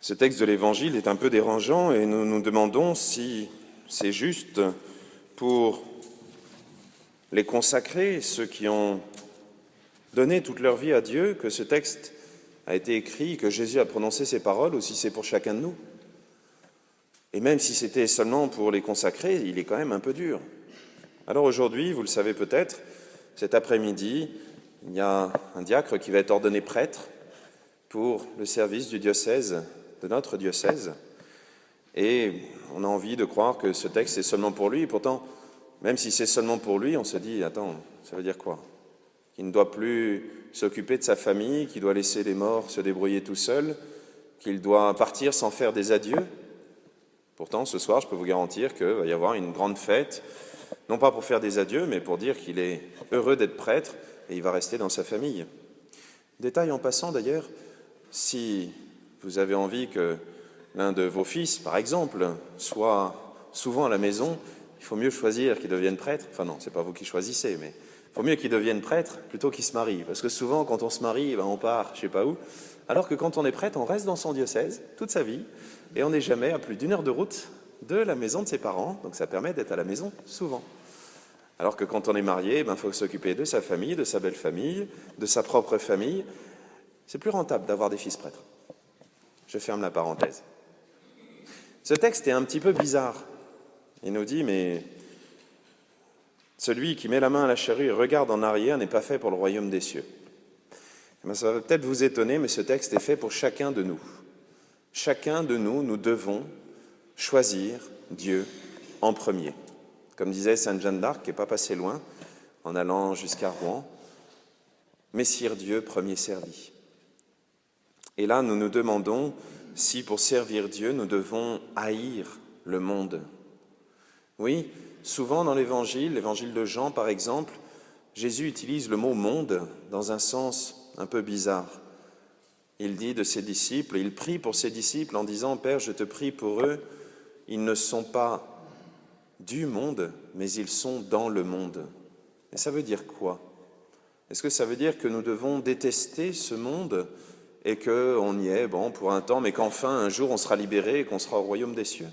Ce texte de l'Évangile est un peu dérangeant et nous nous demandons si c'est juste pour les consacrés, ceux qui ont donné toute leur vie à Dieu, que ce texte a été écrit, que Jésus a prononcé ces paroles, ou si c'est pour chacun de nous. Et même si c'était seulement pour les consacrés, il est quand même un peu dur. Alors aujourd'hui, vous le savez peut-être, cet après-midi, il y a un diacre qui va être ordonné prêtre pour le service du diocèse, de notre diocèse. Et on a envie de croire que ce texte est seulement pour lui. Et pourtant, même si c'est seulement pour lui, on se dit, attends, ça veut dire quoi? Qu'il ne doit plus s'occuper de sa famille, qu'il doit laisser les morts se débrouiller tout seul, qu'il doit partir sans faire des adieux. Pourtant, ce soir, je peux vous garantir qu'il va y avoir une grande fête, non pas pour faire des adieux, mais pour dire qu'il est heureux d'être prêtre et il va rester dans sa famille. Détail en passant d'ailleurs, si vous avez envie que l'un de vos fils, par exemple, soit souvent à la maison, il faut mieux choisir qu'il devienne prêtre. Enfin non, c'est pas vous qui choisissez, mais il faut mieux qu'il devienne prêtre plutôt qu'il se marie. Parce que souvent, quand on se marie, on part je sais pas où, alors que quand on est prêtre, on reste dans son diocèse toute sa vie et on n'est jamais à plus d'1 heure de route de la maison de ses parents, donc ça permet d'être à la maison souvent. Alors que quand on est marié, il faut s'occuper de sa famille, de sa belle famille, de sa propre famille. C'est plus rentable d'avoir des fils prêtres. Je ferme la parenthèse. Ce texte est un petit peu bizarre. Il nous dit, mais celui qui met la main à la charrue et regarde en arrière n'est pas fait pour le royaume des cieux. Ça va peut-être vous étonner, mais ce texte est fait pour chacun de nous. Chacun de nous, nous devons choisir Dieu en premier. Comme disait Sainte Jeanne d'Arc, qui n'est pas passé loin, en allant jusqu'à Rouen, « Messire Dieu, premier servi ». Et là, nous nous demandons si, pour servir Dieu, nous devons haïr le monde. Oui, souvent dans l'Évangile de Jean, par exemple, Jésus utilise le mot « monde » dans un sens un peu bizarre. Il dit de ses disciples, il prie pour ses disciples en disant « Père, je te prie pour eux, ils ne sont pas du monde, mais ils sont dans le monde. » Et ça veut dire quoi? Est-ce que ça veut dire que nous devons détester ce monde et qu'on y est, pour un temps, mais qu'enfin, un jour, on sera libéré et qu'on sera au royaume des cieux?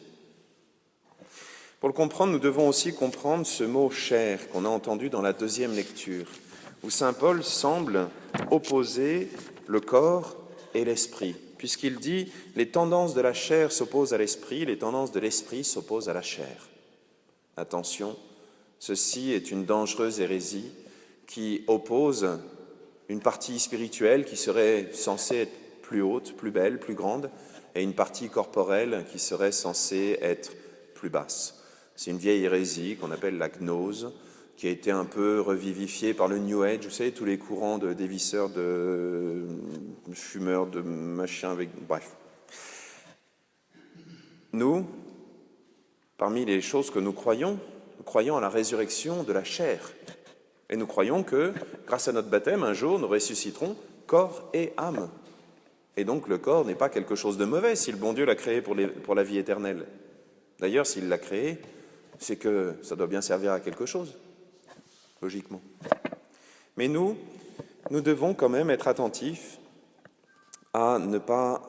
Pour le comprendre, nous devons aussi comprendre ce mot « chair » qu'on a entendu dans la deuxième lecture, où saint Paul semble opposer le corps et l'esprit, puisqu'il dit « les tendances de la chair s'opposent à l'esprit, les tendances de l'esprit s'opposent à la chair ». Attention, ceci est une dangereuse hérésie qui oppose une partie spirituelle qui serait censée être plus haute, plus belle, plus grande, et une partie corporelle qui serait censée être plus basse. C'est une vieille hérésie qu'on appelle la gnose, qui a été un peu revivifiée par le New Age, vous savez, tous les courants de dévisseurs, de fumeurs, de machins, bref. Nous, parmi les choses que nous croyons à la résurrection de la chair. Et nous croyons que, grâce à notre baptême, un jour, nous ressusciterons corps et âme. Et donc le corps n'est pas quelque chose de mauvais si le bon Dieu l'a créé pour la vie éternelle. D'ailleurs, s'il l'a créé, c'est que ça doit bien servir à quelque chose, logiquement. Mais nous devons quand même être attentifs à ne pas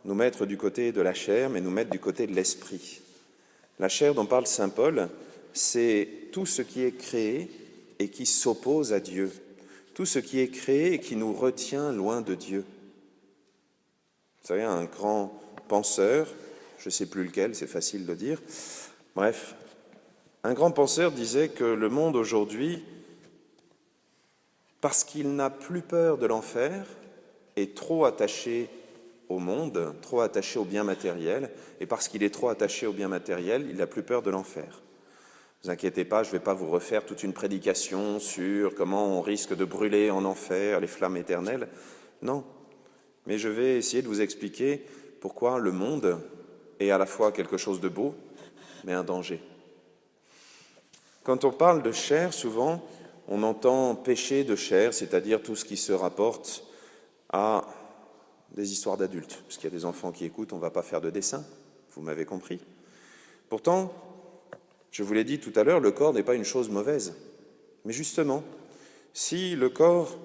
nous mettre du côté de la chair, mais nous mettre du côté de l'esprit. La chair dont parle saint Paul, c'est tout ce qui est créé et qui s'oppose à Dieu, tout ce qui est créé et qui nous retient loin de Dieu. Vous savez, un grand penseur, je ne sais plus lequel, c'est facile de dire, bref, un grand penseur disait que le monde aujourd'hui, parce qu'il n'a plus peur de l'enfer, est trop attaché au monde, trop attaché au bien matériel, et parce qu'il est trop attaché au bien matériel, il n'a plus peur de l'enfer. Ne vous inquiétez pas, je ne vais pas vous refaire toute une prédication sur comment on risque de brûler en enfer, les flammes éternelles. Non, mais je vais essayer de vous expliquer pourquoi le monde est à la fois quelque chose de beau, mais un danger. Quand on parle de chair, souvent, on entend péché de chair, c'est-à-dire tout ce qui se rapporte à des histoires d'adultes. Parce qu'il y a des enfants qui écoutent, on ne va pas faire de dessin, vous m'avez compris. Pourtant, je vous l'ai dit tout à l'heure, le corps n'est pas une chose mauvaise. Mais justement, si le corps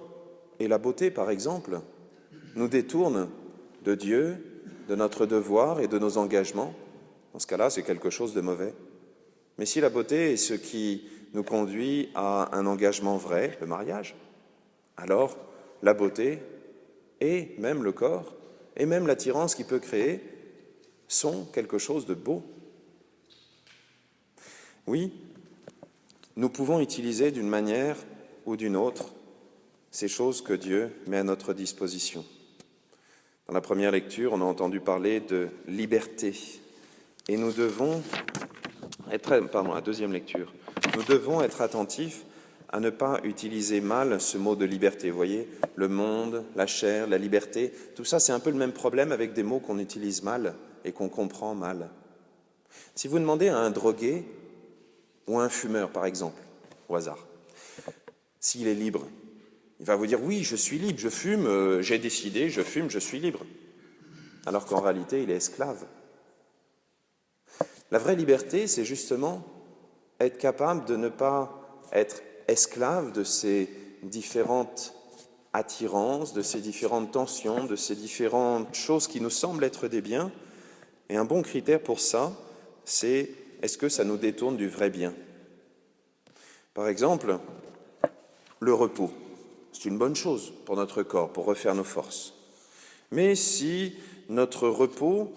et la beauté, par exemple, nous détournent de Dieu, de notre devoir et de nos engagements, dans ce cas-là, c'est quelque chose de mauvais. Mais si la beauté est ce qui nous conduit à un engagement vrai, le mariage, alors la beauté et même le corps et même l'attirance qu'il peut créer sont quelque chose de beau. Oui, nous pouvons utiliser d'une manière ou d'une autre ces choses que Dieu met à notre disposition. Dans la première lecture, on a entendu parler de liberté. Et nous devons la deuxième lecture, nous devons être attentifs à ne pas utiliser mal ce mot de liberté. Vous voyez, le monde, la chair, la liberté, tout ça, c'est un peu le même problème avec des mots qu'on utilise mal et qu'on comprend mal. Si vous demandez à un drogué ou à un fumeur, par exemple, au hasard, s'il est libre, il va vous dire « oui, je suis libre, je fume, j'ai décidé, je fume, je suis libre », alors qu'en réalité, il est esclave. La vraie liberté, c'est justement être capable de ne pas être esclave de ces différentes attirances, de ces différentes tensions, de ces différentes choses qui nous semblent être des biens. Et un bon critère pour ça, c'est est-ce que ça nous détourne du vrai bien? Par exemple, le repos. C'est une bonne chose pour notre corps, pour refaire nos forces. Mais si notre repos,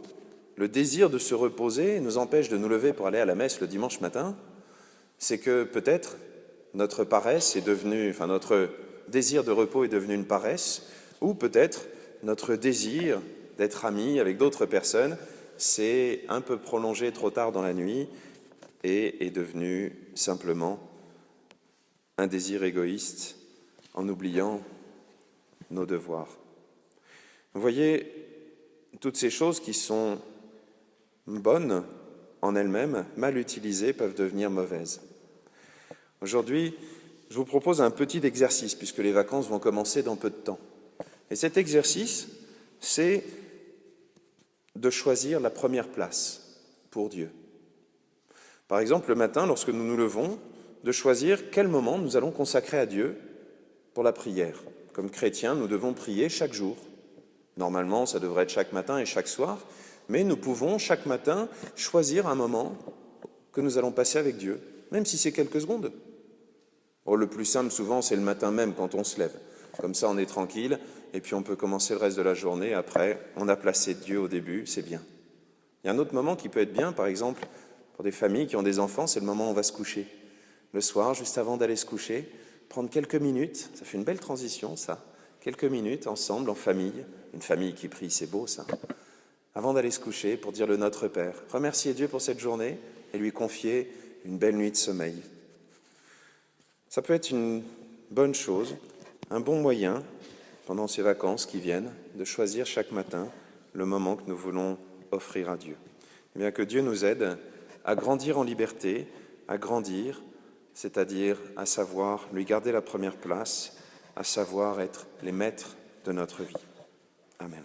le désir de se reposer, nous empêche de nous lever pour aller à la messe le dimanche matin, c'est que peut-être notre paresse est devenue, notre désir de repos est devenu une paresse, ou peut-être notre désir d'être ami avec d'autres personnes s'est un peu prolongé trop tard dans la nuit et est devenu simplement un désir égoïste en oubliant nos devoirs. Vous voyez, toutes ces choses qui sont bonnes en elles-mêmes, mal utilisées, peuvent devenir mauvaises. Aujourd'hui, je vous propose un petit exercice, puisque les vacances vont commencer dans peu de temps. Et cet exercice, c'est de choisir la première place pour Dieu. Par exemple, le matin, lorsque nous nous levons, de choisir quel moment nous allons consacrer à Dieu pour la prière. Comme chrétiens, nous devons prier chaque jour. Normalement, ça devrait être chaque matin et chaque soir, mais nous pouvons chaque matin choisir un moment que nous allons passer avec Dieu, même si c'est quelques secondes. Bon, le plus simple, souvent, c'est le matin même quand on se lève. Comme ça, on est tranquille, et puis on peut commencer le reste de la journée. Après, on a placé Dieu au début, c'est bien. Il y a un autre moment qui peut être bien, par exemple, pour des familles qui ont des enfants, c'est le moment où on va se coucher. Le soir, juste avant d'aller se coucher, prendre quelques minutes, ça fait une belle transition, ça. Quelques minutes ensemble, en famille. Une famille qui prie, c'est beau, ça. Avant d'aller se coucher, pour dire le Notre Père. Remercier Dieu pour cette journée et lui confier une belle nuit de sommeil. Ça peut être une bonne chose, un bon moyen, pendant ces vacances qui viennent, de choisir chaque matin le moment que nous voulons offrir à Dieu. Eh bien, que Dieu nous aide à grandir en liberté, à grandir, c'est-à-dire à savoir lui garder la première place, à savoir être les maîtres de notre vie. Amen.